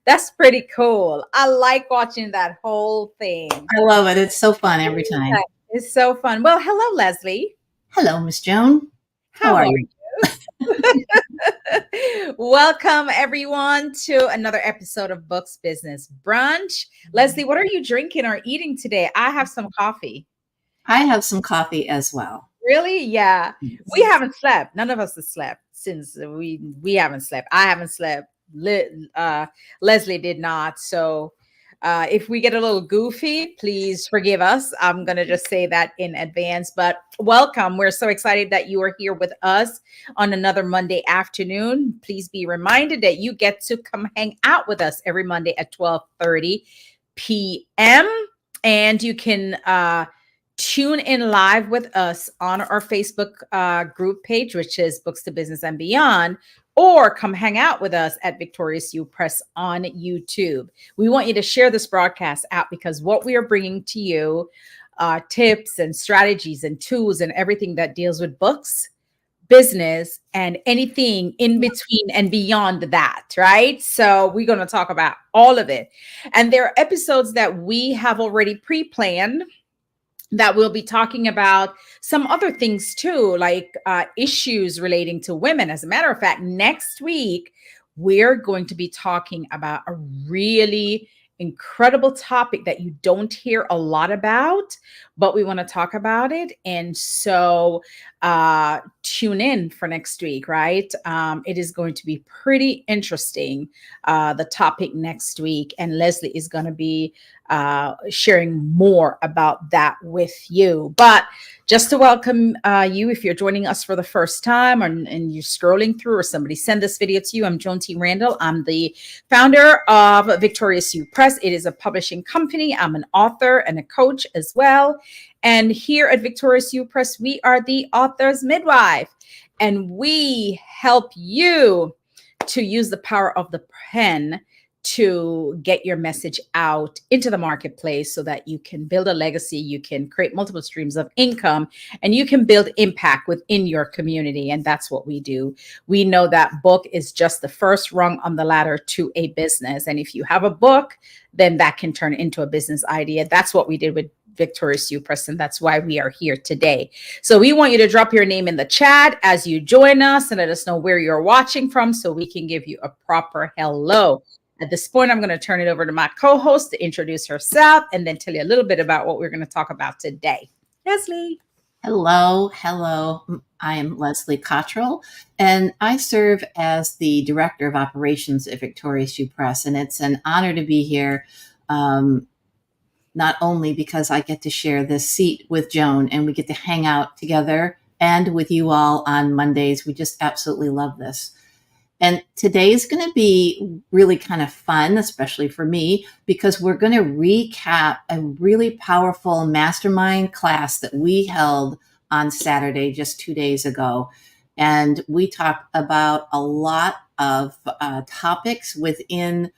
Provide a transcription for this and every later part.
That's pretty cool. I like watching that whole thing. I love it. It's so fun every time. It's so fun. Well, hello, Leslie. Hello, Miss Joan. How How are are you? you? Welcome, everyone, to another episode of Books Business Brunch. Leslie, what are you drinking or eating today? I have some coffee. I have some coffee as well. Really? Yeah. We Yes. haven't slept. None of us have slept since we haven't slept. I haven't slept. Leslie did not. So if we get a little goofy, please forgive us. I'm gonna just say that in advance. But welcome. We're so excited that you are here with us on another Monday afternoon. Please be reminded that you get to come hang out with us every Monday at 12:30 p.m. And you can tune in live with us on our Facebook group page, which is Books to Business and Beyond, or come hang out with us at Victorious You Press on YouTube. We want you to share this broadcast out because what we are bringing to you are tips and strategies and tools and everything that deals with books, business, and anything in between and beyond that, right? So we're going to talk about all of it. And there are episodes that we have already pre-planned that we'll be talking about some other things too, like issues relating to women. As a matter of fact, next week, we're going to be talking about a really incredible topic that you don't hear a lot about, but we want to talk about it. And so tune in for next week, right? It is going to be pretty interesting, the topic next week. And Leslie is going to be sharing more about that with you. But just to welcome you, if you're joining us for the first time and you're scrolling through or somebody send this video to you, I'm Joan T. Randall. I'm the founder of Victorious You Press. It is a publishing company. I'm an author and a coach as well. And here at Victorious You Press, we are the author's midwife. And we help you to use the power of the pen to get your message out into the marketplace so that you can build a legacy, you can create multiple streams of income, and you can build impact within your community. And that's what we do. We know that book is just the first rung on the ladder to a business. And if you have a book, then that can turn into a business idea. That's what we did with Victorious You Press, and that's why we are here today. So we want you to drop your name in the chat as you join us and let us know where you're watching from so we can give you a proper hello. At this point, I'm going to turn it over to my co-host to introduce herself and then tell you a little bit about what we're going to talk about today. Leslie. Hello. I am Leslie Cottrell, and I serve as the Director of Operations at Victorious You Press. And it's an honor to be here, not only because I get to share this seat with Joan and we get to hang out together and with you all on Mondays. We just absolutely love this. And today is going to be really kind of fun, especially for me, because we're going to recap a really powerful mastermind class that we held on Saturday, just 2 days ago. And we talked about a lot of topics within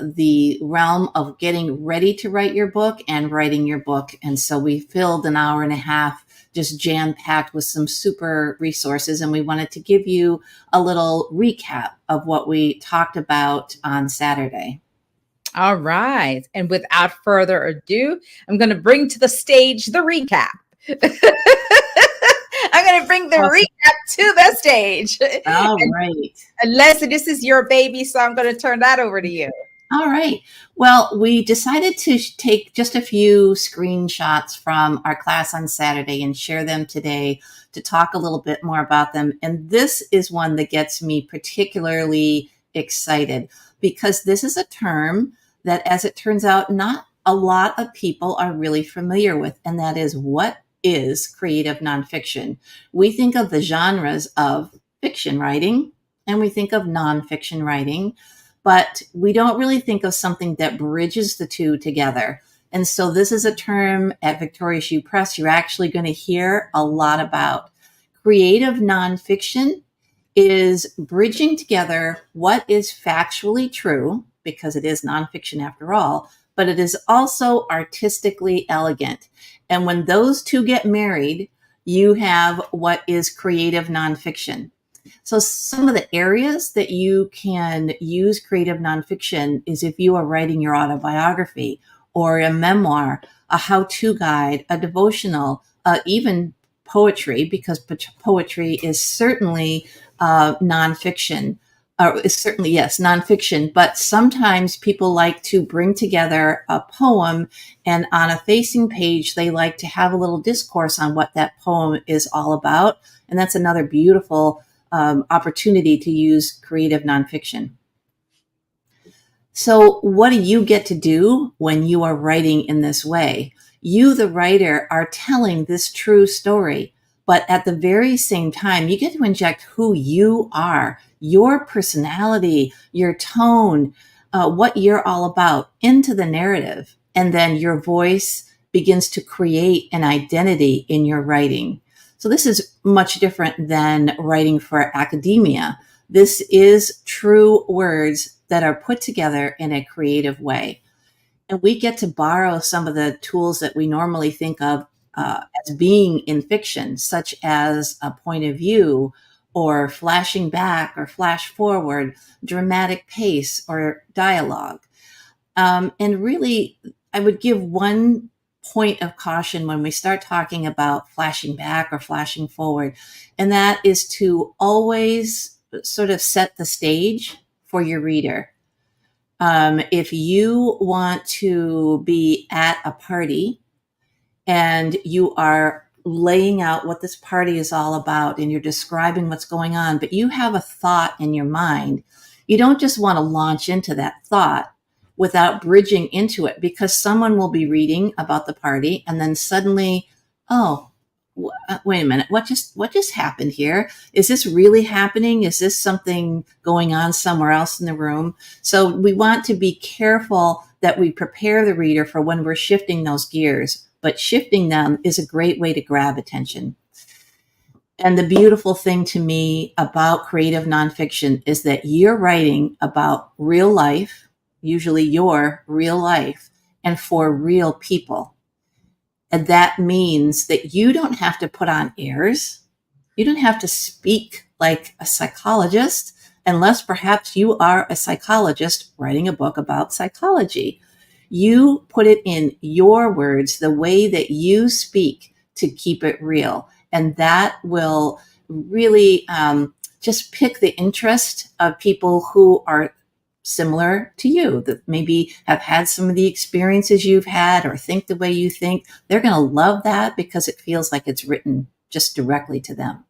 the realm of getting ready to write your book and writing your book. And so we filled an hour and a half just jam-packed with some super resources. And we wanted to give you a little recap of what we talked about on Saturday. All right. And without further ado, I'm going to bring to the stage the recap. I'm going to bring the recap to the stage. All right. And Leslie, this is your baby, so I'm going to turn that over to you. All right. Well, we decided to take just a few screenshots from our class on Saturday and share them today to talk a little bit more about them. And this is one that gets me particularly excited because this is a term that, as it turns out, not a lot of people are really familiar with. And that is, what is creative nonfiction? We think of the genres of fiction writing and we think of nonfiction writing, but we don't really think of something that bridges the two together. And so this is a term at Victorious You Press you're actually going to hear a lot about. Creative nonfiction is bridging together what is factually true, because it is nonfiction after all, but it is also artistically elegant. And when those two get married, you have what is creative nonfiction. So some of the areas that you can use creative nonfiction is if you are writing your autobiography or a memoir, a how-to guide, a devotional, even poetry, because poetry is certainly nonfiction. Is certainly, yes, nonfiction, but sometimes people like to bring together a poem, and on a facing page, they like to have a little discourse on what that poem is all about. And that's another beautiful opportunity to use creative nonfiction. So, what do you get to do when you are writing in this way? You, the writer, are telling this true story, but at the very same time, you get to inject who you are, your personality, your tone, what you're all about into the narrative. And then your voice begins to create an identity in your writing. So, this is much different than writing for academia. This is true words that are put together in a creative way. And we get to borrow some of the tools that we normally think of as being in fiction, such as a point of view or flashing back or flash forward, dramatic pace or dialogue. And really, I would give one point of caution when we start talking about flashing back or flashing forward, and that is to always sort of set the stage for your reader. If you want to be at a party and you are laying out what this party is all about and you're describing what's going on, but you have a thought in your mind, you don't just want to launch into that thought without bridging into it, because someone will be reading about the party and then suddenly, oh, wait a minute, what just happened here? Is this really happening? Is this something going on somewhere else in the room? So we want to be careful that we prepare the reader for when we're shifting those gears, but shifting them is a great way to grab attention. And the beautiful thing to me about creative nonfiction is that you're writing about real life, usually your real life, and for real people. And that means that you don't have to put on airs. You don't have to speak like a psychologist, unless perhaps you are a psychologist writing a book about psychology. You put it in your words, the way that you speak, to keep it real. And that will really just pick the interest of people who are similar to you, that maybe have had some of the experiences you've had or think the way you think. They're going to love that because it feels like it's written just directly to them.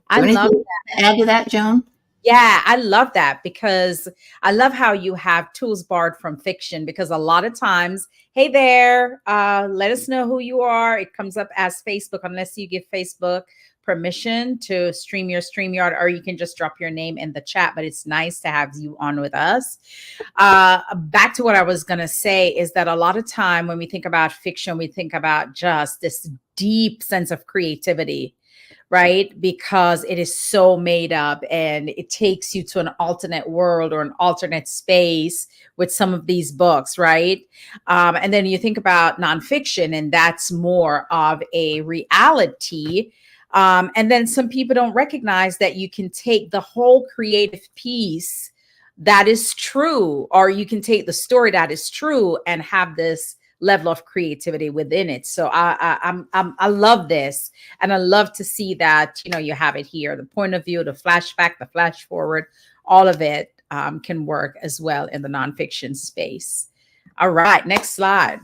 I love that. To add to that, Joan? Yeah, I love that, because I love how you have tools borrowed from fiction, because a lot of times, hey there, let us know who you are. It comes up as Facebook, unless you give Facebook permission to stream your StreamYard, or you can just drop your name in the chat. But it's nice to have you on with us. Back to what I was going to say is that a lot of time when we think about fiction, we think about just this deep sense of creativity, right? Because it is so made up and it takes you to an alternate world or an alternate space with some of these books, right? And then you think about nonfiction, and that's more of a reality. And then some people don't recognize that you can take the whole creative piece that is true, or you can take the story that is true and have this level of creativity within it. So I love this, and I love to see that, you know, you have it here, the point of view, the flashback, the flash forward, all of it can work as well in the nonfiction space. All right, next slide.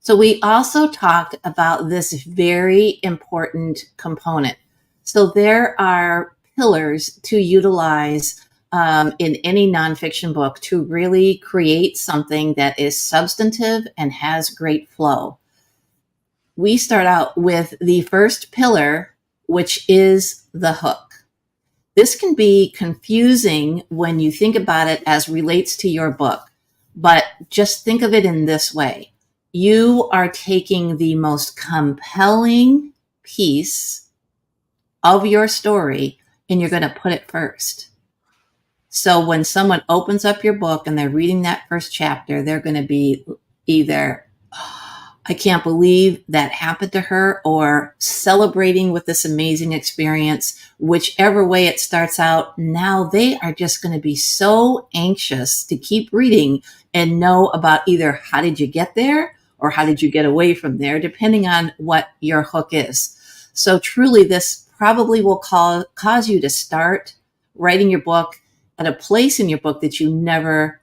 So we also talked about this very important component. So there are pillars to utilize in any nonfiction book to really create something that is substantive and has great flow. We start out with the first pillar, which is the hook. This can be confusing when you think about it as relates to your book, but just think of it in this way. You are taking the most compelling piece of your story and you're going to put it first. So when someone opens up your book and they're reading that first chapter, they're going to be either, oh, I can't believe that happened to her, or celebrating with this amazing experience. Whichever way it starts out, now they are just going to be so anxious to keep reading and know about either how did you get there or how did you get away from there, depending on what your hook is. So truly, this probably will cause you to start writing your book at a place in your book that you never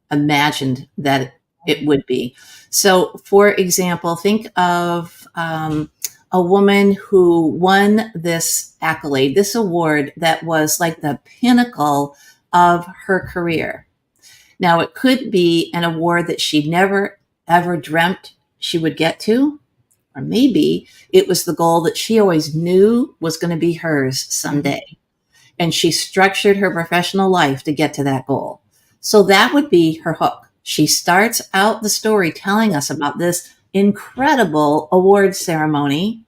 imagined that it would be. So, for example, think of a woman who won this accolade, this award that was like the pinnacle of her career. Now, it could be an award that she never ever dreamt she would get to, or maybe it was the goal that she always knew was going to be hers someday. And she structured her professional life to get to that goal. So that would be her hook. She starts out the story telling us about this incredible award ceremony.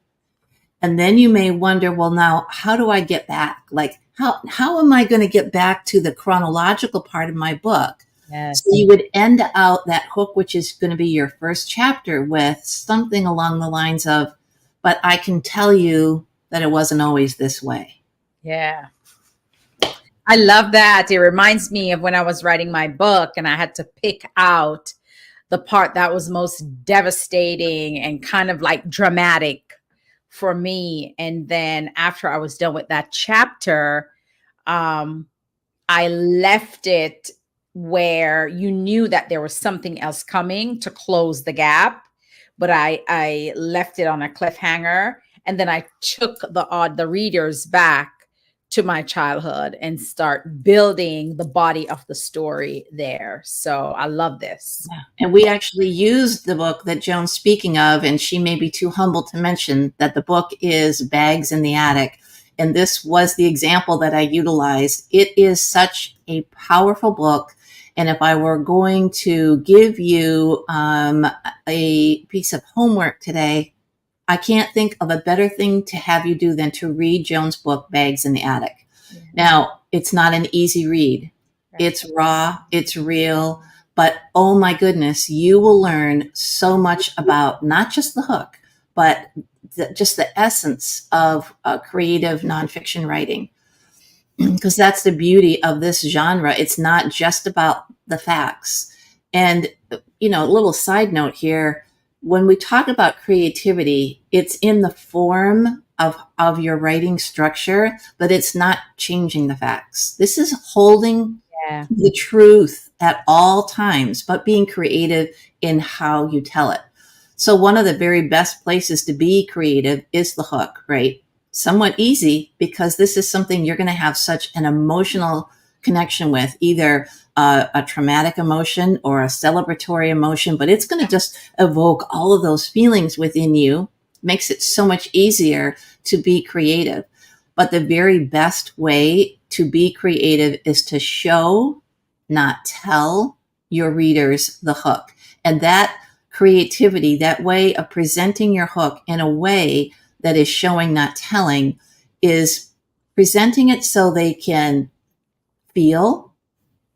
And then you may wonder, well, now, how do I get back? Like, how am I going to get back to the chronological part of my book? Yes. So you would end out that hook, which is going to be your first chapter, with something along the lines of, but I can tell you that it wasn't always this way. Yeah. I love that. It reminds me of when I was writing my book and I had to pick out the part that was most devastating and kind of like dramatic for me. And then after I was done with that chapter, I left it where you knew that there was something else coming to close the gap, but I left it on a cliffhanger, and then I took the readers back to my childhood and start building the body of the story there. So I love this. Yeah. And we actually used the book that Joan's speaking of, and she may be too humble to mention that the book is Bags in the Attic. And this was the example that I utilized. It is such a powerful book. And if I were going to give you a piece of homework today, I can't think of a better thing to have you do than to read Joan's book, Bags in the Attic. Yeah. Now, it's not an easy read. Right. It's raw, it's real, but oh my goodness, you will learn so much about not just the hook, but just the essence of creative nonfiction writing. Because that's the beauty of this genre. It's not just about the facts. And, you know, a little side note here, when we talk about creativity, it's in the form of your writing structure, but it's not changing the facts. This is holding the truth at all times, but being creative in how you tell it. So one of the very best places to be creative is the hook, right? Somewhat easy because this is something you're going to have such an emotional connection with, either a traumatic emotion or a celebratory emotion, but it's going to just evoke all of those feelings within you, makes it so much easier to be creative. But the very best way to be creative is to show, not tell your readers the hook. And that creativity, that way of presenting your hook in a way that is showing, not telling, is presenting it so they can feel,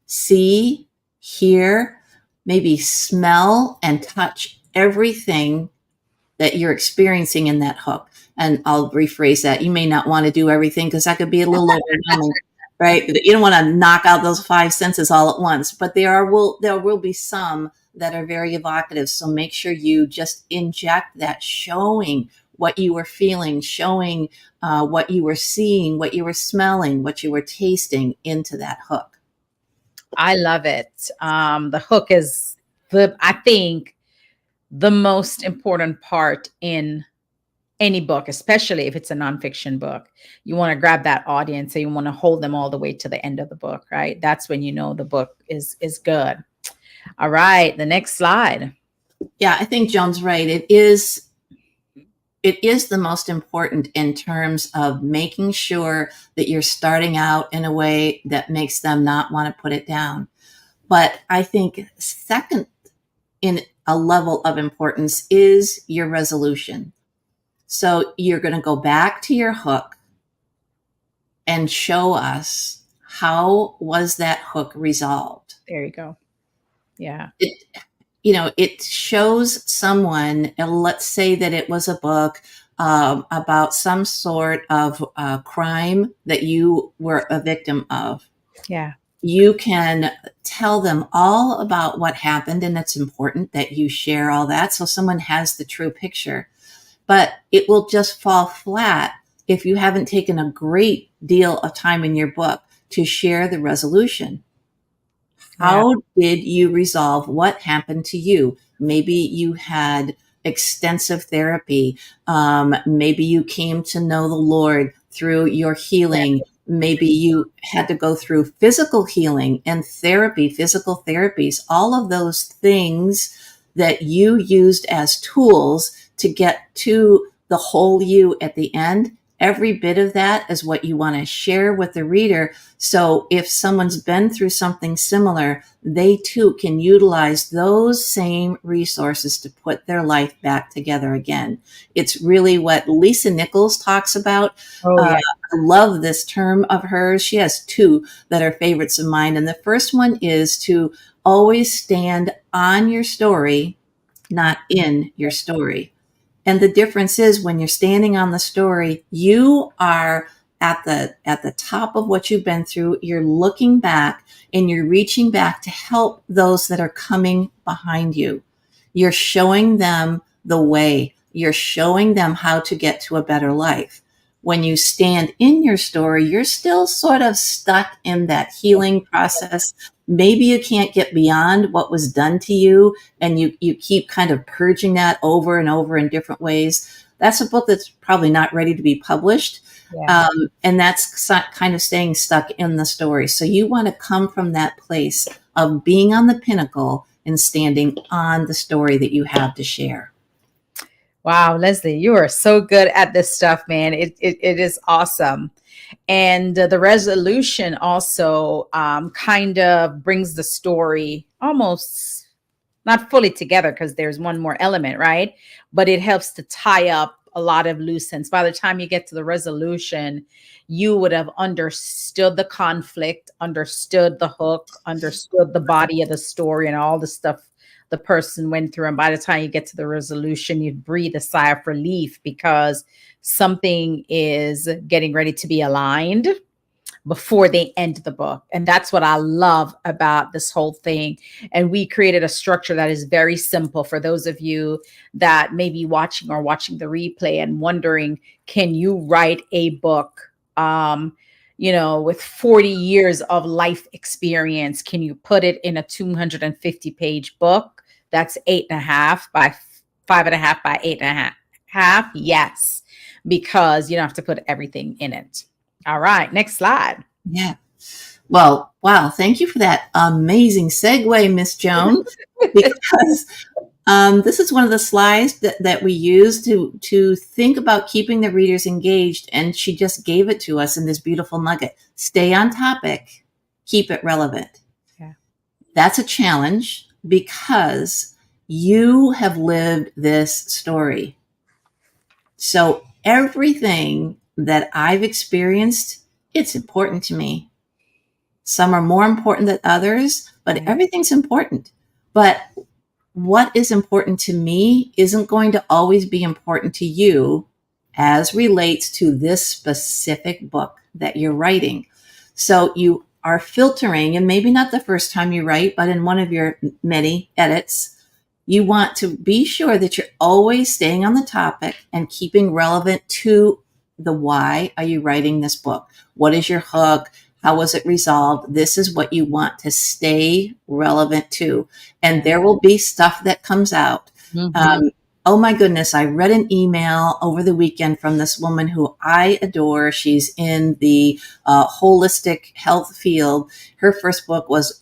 see, hear, maybe smell and touch everything that you're experiencing in that hook. And I'll rephrase that. You may not want to do everything because that could be a little overwhelming, right? You don't want to knock out those five senses all at once, but there will be some that are very evocative. So make sure you just inject that, showing what you were feeling, showing what you were seeing, what you were smelling, what you were tasting into that hook. I love it. The hook is I think the most important part in any book, especially if it's a nonfiction book. You want to grab that audience and you want to hold them all the way to the end of the book, right? That's when you know the book is good. All right, the next slide. Yeah, I think Joan's right. It is the most important in terms of making sure that you're starting out in a way that makes them not want to put it down. But I think second in a level of importance is your resolution. So you're going to go back to your hook and show us, how was that hook resolved? There you go. Yeah. it shows someone, and let's say that it was a book about some sort of crime that you were a victim of. Yeah. You can tell them all about what happened, and it's important that you share all that so someone has the true picture. But it will just fall flat if you haven't taken a great deal of time in your book to share the resolution. Yeah. How did you resolve what happened to you? Maybe you had extensive therapy. Maybe you came to know the Lord through your healing. Maybe you had to go through physical healing and therapy, physical therapies, all of those things that you used as tools to get to the whole you at the end. Every bit of that is what you want to share with the reader. So if someone's been through something similar, they too can utilize those same resources to put their life back together again. It's really what Lisa Nichols talks about. Oh, yeah. I love this term of hers. She has two that are favorites of mine. And the first one is to always stand on your story, not in your story. And the difference is when you're standing on the story, you are at the top of what you've been through. You're looking back and you're reaching back to help those that are coming behind you. You're showing them the way. You're showing them how to get to a better life. When you stand in your story, you're still sort of stuck in that healing process. Maybe you can't get beyond what was done to you, and you keep kind of purging that over and over in different ways. That's a book that's probably not ready to be published. Yeah. And that's kind of staying stuck in the story. So you want to come from that place of being on the pinnacle and standing on the story that you have to share. Wow, Leslie, you are so good at this stuff, man. It is awesome. And the resolution also kind of brings the story almost not fully together because there's one more element, right? But it helps to tie up a lot of loose ends. By the time you get to the resolution, you would have understood the conflict, understood the hook, understood the body of the story and all the stuff the person went through. And by the time you get to the resolution, you breathe a sigh of relief because something is getting ready to be aligned before they end the book. And that's what I love about this whole thing. And we created a structure that is very simple for those of you that may be watching or watching the replay and wondering, can you write a book? With 40 years of life experience, can you put it in a 250-page book that's 8.5 by 5.5 by 8.5? Yes, because you don't have to put everything in it. All right, next slide. Yeah. Well, wow. Thank you for that amazing segue, Miss Joan, because this is one of the slides that we use to think about keeping the readers engaged. And she just gave it to us in this beautiful nugget. Stay on topic, keep it relevant. Yeah. That's a challenge because you have lived this story. So everything that I've experienced, it's important to me. Some are more important than others, but everything's important. But what is important to me isn't going to always be important to you as relates to this specific book that you're writing. So you are filtering, and maybe not the first time you write, but in one of your many edits, you want to be sure that you're always staying on the topic and keeping relevant to the why are you writing this book? What is your hook? How was it resolved? This is what you want to stay relevant to. And there will be stuff that comes out. Mm-hmm. Oh my goodness, I read an email over the weekend from this woman who I adore. She's in the holistic health field. Her first book was,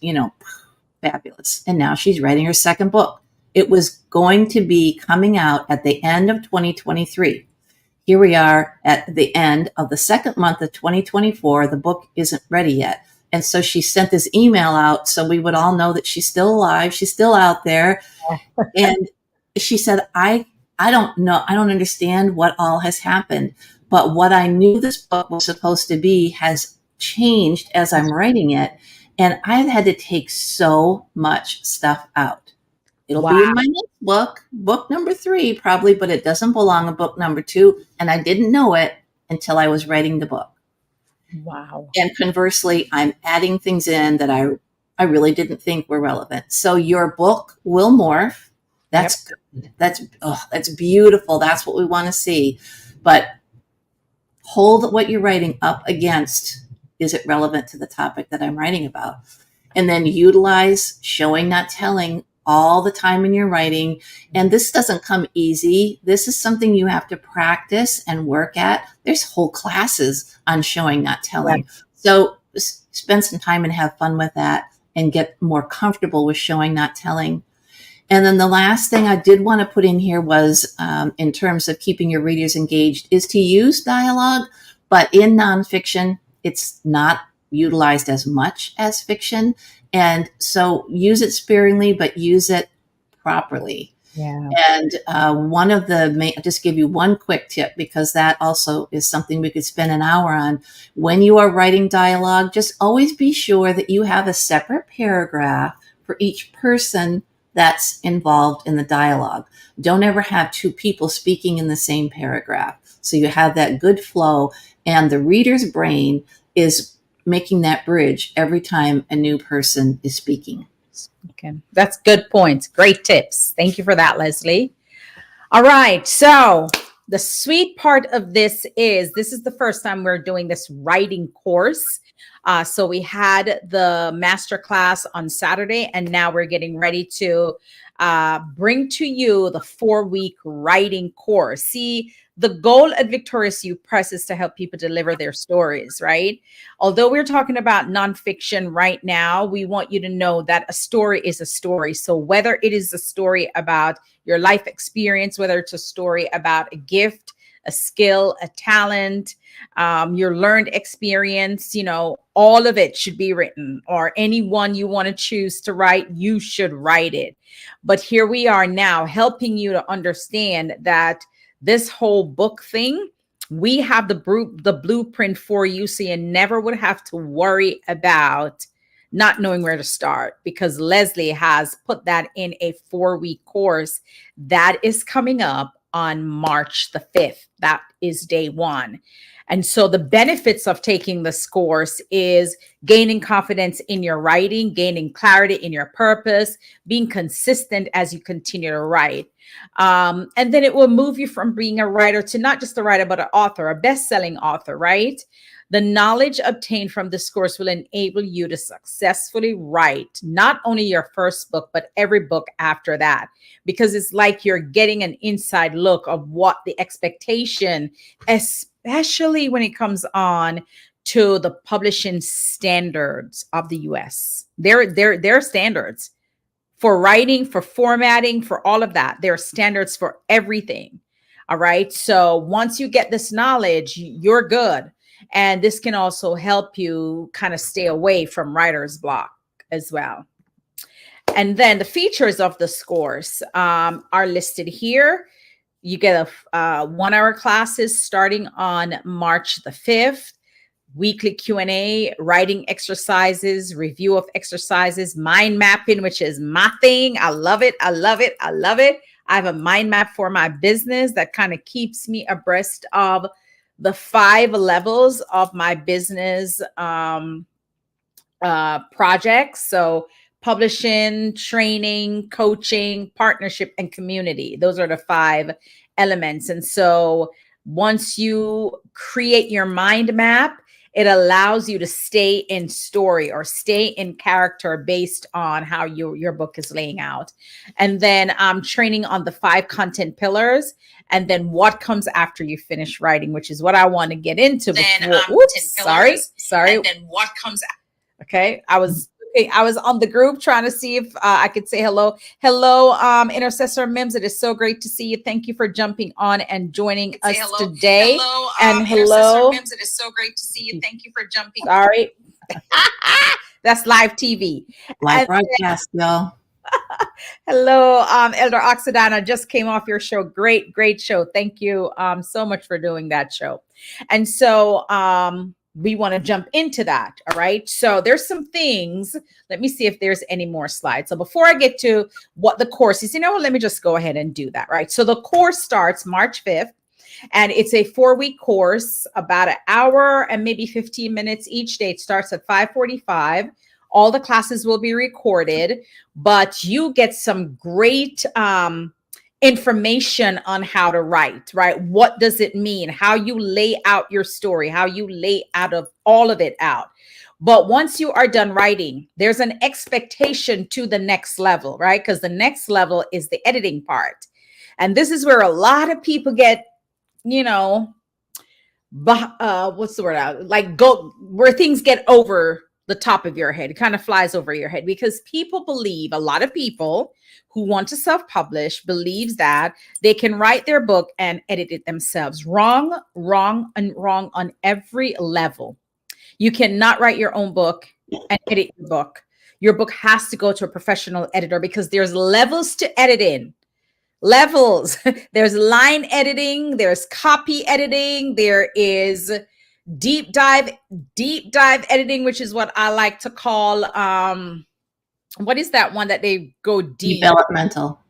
fabulous. And now she's writing her second book. It was going to be coming out at the end of 2023. Here we are at the end of the second month of 2024. The book isn't ready yet. And so she sent this email out so we would all know that she's still alive. She's still out there. And she said, I don't know. I don't understand what all has happened. But what I knew this book was supposed to be has changed as I'm writing it. And I've had to take so much stuff out. It'll be in Wow. my next book number 3, probably, but it doesn't belong in book number 2. And I didn't know it until I was writing the book. Wow. And conversely, I'm adding things in that I really didn't think were relevant. So your book will morph. Yep. That's good. That's beautiful. That's what we want to see. But hold what you're writing up against, is it relevant to the topic that I'm writing about? And then utilize showing, not telling all the time in your writing. And this doesn't come easy. This is something you have to practice and work at. There's whole classes on showing, not telling. Right. So spend some time and have fun with that and get more comfortable with showing, not telling. And then the last thing I did want to put in here was, in terms of keeping your readers engaged, is to use dialogue, but in nonfiction, it's not utilized as much as fiction. And so use it sparingly, but use it properly. Yeah. And one of the I'll just give you one quick tip, because that also is something we could spend an hour on. When you are writing dialogue, just always be sure that you have a separate paragraph for each person that's involved in the dialogue. Don't ever have two people speaking in the same paragraph. So you have that good flow, and the reader's brain is making that bridge every time a new person is speaking. Okay. That's good points. Great tips. Thank you for that, Leslie. All right. So the sweet part of this is the first time we're doing this writing course. So we had the master class on Saturday, and now we're getting ready to bring to you the 4-week writing course. See, the goal at Victorious You Press is to help people deliver their stories, right? Although we're talking about nonfiction right now, we want you to know that a story is a story. So whether it is a story about your life experience, whether it's a story about a gift, a skill, a talent, your learned experience, all of it should be written, or any one you want to choose to write, you should write it. But here we are now helping you to understand that this whole book thing, we have the blueprint for you, so you never would have to worry about not knowing where to start, because Leslie has put that in a 4-week course that is coming up on March the 5th. That is day 1. And so the benefits of taking this course is gaining confidence in your writing, gaining clarity in your purpose, being consistent as you continue to write. And then it will move you from being a writer to not just a writer, but an author, a best-selling author, right? The knowledge obtained from this course will enable you to successfully write not only your first book, but every book after that, because it's like you're getting an inside look of what the expectation, especially when it comes on to the publishing standards of the US. Their standards for writing, for formatting, for all of that. There are standards for everything. All right. So once you get this knowledge, you're good. And this can also help you kind of stay away from writer's block as well. And then the features of this course are listed here. You get a 1-hour classes starting on March the 5th. Weekly Q&A, writing exercises, review of exercises, mind mapping, which is my thing. I love it. I love it. I love it. I have a mind map for my business that kind of keeps me abreast of the 5 levels of my business projects. So publishing, training, coaching, partnership, and community. Those are the 5 elements. And so once you create your mind map, it allows you to stay in story or stay in character based on how your book is laying out. And then training on the 5 content pillars, and then what comes after you finish writing, which is what I want to get into. Sorry. And then what comes after. Okay. I was on the group trying to see if I could say hello. Hello, Intercessor Mims. It is so great to see you. Thank you for jumping on and joining us today. Hello, and hello, Mims. It is so great to see you. Thank you for jumping. Sorry. That's live TV. Live broadcast, y'all. Hello, Elder Oxidana. Just came off your show. Great show. Thank you so much for doing that show. And so we want to jump into that. All right. So there's some things. Let me see if there's any more slides. So before I get to what the course is, let me just go ahead and do that. Right. So the course starts March 5th. And it's a 4-week course, about an hour and maybe 15 minutes each day. It starts at 5:45. All the classes will be recorded, but you get some great information on how to write, right? What does it mean? How you lay out your story, how you lay out of all of it out. But once you are done writing, there's an expectation to the next level, right? Because the next level is the editing part. And this is where a lot of people get, what's the word? Like go where things get over the top of your head. It kind of flies over your head because people believe, a lot of people who want to self-publish believes that they can write their book and edit it themselves. Wrong, wrong, and wrong on every level. You cannot write your own book and edit your book. Your book has to go to a professional editor because there's levels to editing. Levels. There's line editing, there's copy editing, there is deep dive editing, which is what I like to call what is that one that they go deep?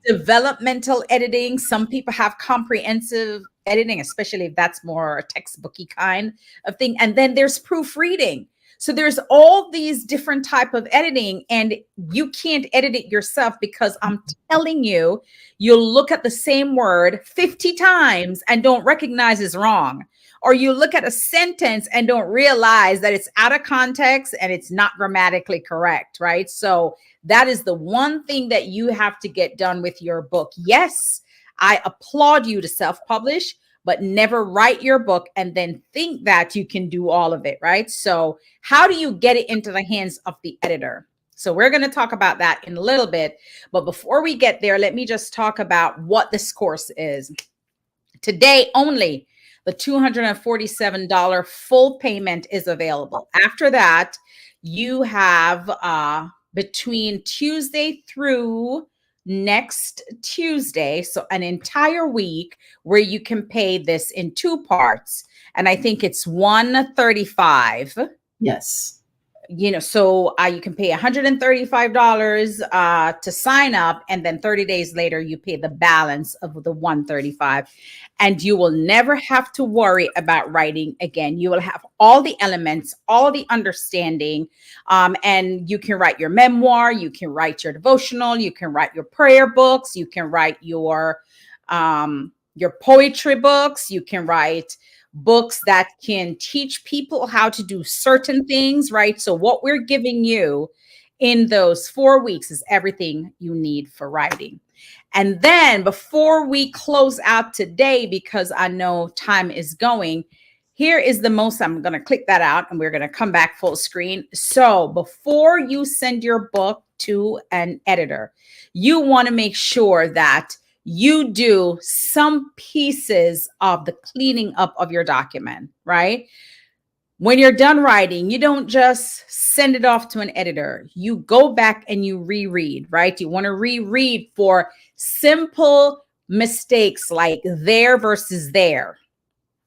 Developmental editing. Some people have comprehensive editing, especially if that's more a textbooky kind of thing. And then there's proofreading. So there's all these different type of editing, and you can't edit it yourself because I'm telling you, you'll look at the same word 50 times and don't recognize it's wrong. Or you look at a sentence and don't realize that it's out of context and it's not grammatically correct, right? So that is the one thing that you have to get done with your book. Yes, I applaud you to self-publish, but never write your book and then think that you can do all of it, right? So how do you get it into the hands of the editor? So we're going to talk about that in a little bit. But before we get there, let me just talk about what this course is. Today only, the $247 full payment is available. After that, you have between Tuesday through next Tuesday, so an entire week where you can pay this in 2 parts. And I think it's $135. Yes. So you can pay $135 to sign up, and then 30 days later you pay the balance of the $135, and you will never have to worry about writing again. You will have all the elements, all the understanding, and you can write your memoir, you can write your devotional, you can write your prayer books, you can write your poetry books, you can write books that can teach people how to do certain things, right? So what we're giving you in those 4 weeks is everything you need for writing. And then before we close out today, because I know time is going, here is the most, I'm going to click that out and we're going to come back full screen. So before you send your book to an editor, you want to make sure that you do some pieces of the cleaning up of your document, right? When you're done writing, you don't just send it off to an editor. You go back and you reread, right? You want to reread for simple mistakes like there versus there,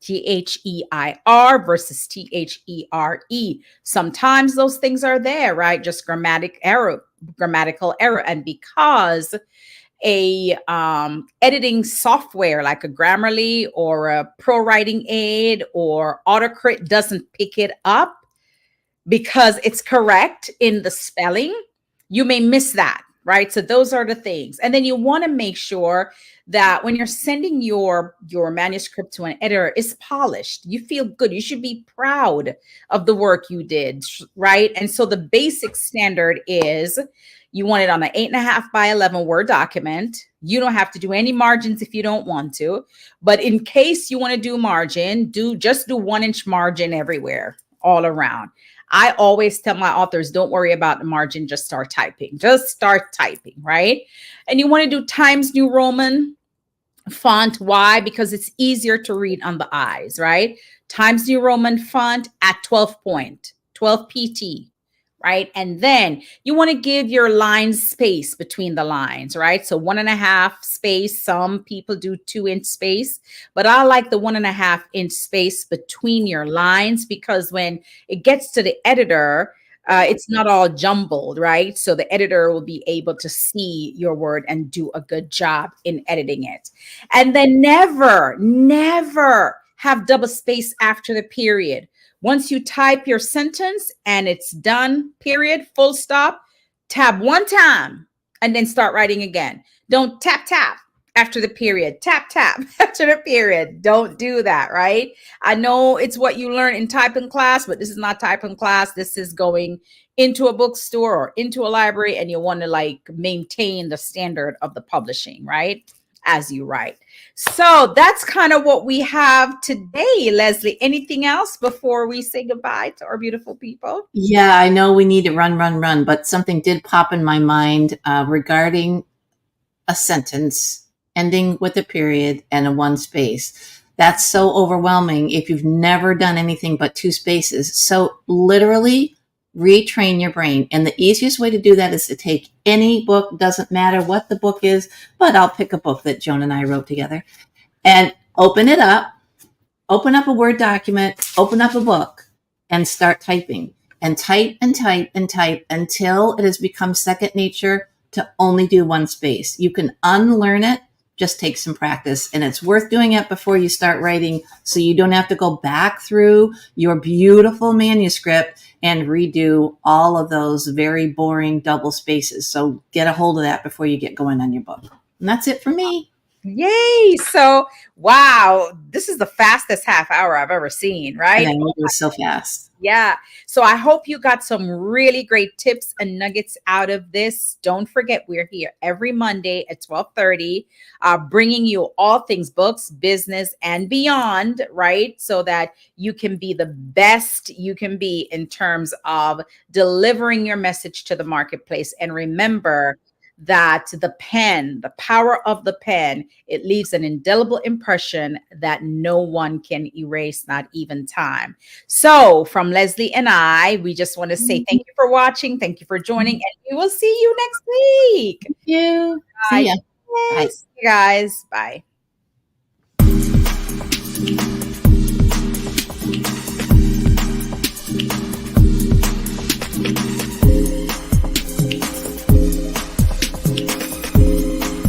THEIR versus THERE. Sometimes those things are there, right? Just grammatical error. And because a editing software like a Grammarly or a Pro Writing Aid or Autocrit doesn't pick it up because it's correct in the spelling, you may miss that, right? So those are the things. And then you want to make sure that when you're sending your manuscript to an editor, it's polished. You feel good. You should be proud of the work you did, right? And so the basic standard is you want it on an 8.5 by 11 Word document. You don't have to do any margins if you don't want to. But in case you want to do margin, just do 1-inch margin everywhere, all around. I always tell my authors, don't worry about the margin. Just start typing. Just start typing, right? And you want to do Times New Roman font. Why? Because it's easier to read on the eyes, right? Times New Roman font at 12 PT. right? And then you want to give your lines space between the lines, right? So 1.5 space. Some people do 2-inch space, but I like the 1.5-inch space between your lines, because when it gets to the editor, it's not all jumbled, right? So the editor will be able to see your word and do a good job in editing it. And then never have double space after the period. Once you type your sentence and it's done, period, full stop, tab one time and then start writing again. Don't tap after the period, tap after the period. Don't do that, right? I know it's what you learn in typing class, but this is not typing class. This is going into a bookstore or into a library, and you want to like maintain the standard of the publishing, right? As you write. So that's kind of what we have today, Leslie. Anything else before we say goodbye to our beautiful people? Yeah, I know we need to run, but something did pop in my mind regarding a sentence ending with a period and a one space. That's so overwhelming if you've never done anything but 2 spaces. So literally retrain your brain. And the easiest way to do that is to take any book, doesn't matter what the book is, but I'll pick a book that Joan and I wrote together, and open it up, open up a Word document, open up a book, and start typing. And type and type and type until it has become second nature to only do 1 space. You can unlearn it, just take some practice. And it's worth doing it before you start writing, so you don't have to go back through your beautiful manuscript and redo all of those very boring double spaces. So get a hold of that before you get going on your book. And that's it for me. Yay. So, wow, this is the fastest half hour I've ever seen, right? And I know it was so fast. Yeah. So I hope you got some really great tips and nuggets out of this. Don't forget, we're here every Monday at 12:30, bringing you all things books, business, and beyond, right? So that you can be the best you can be in terms of delivering your message to the marketplace. And remember that the pen, the power of the pen, it leaves an indelible impression that no one can erase, not even time. So from Leslie and I, we just want to say thank you for watching. Thank you for joining, and we will see you next week. Thank you. Bye. See ya. Bye. Yes, guys. Bye.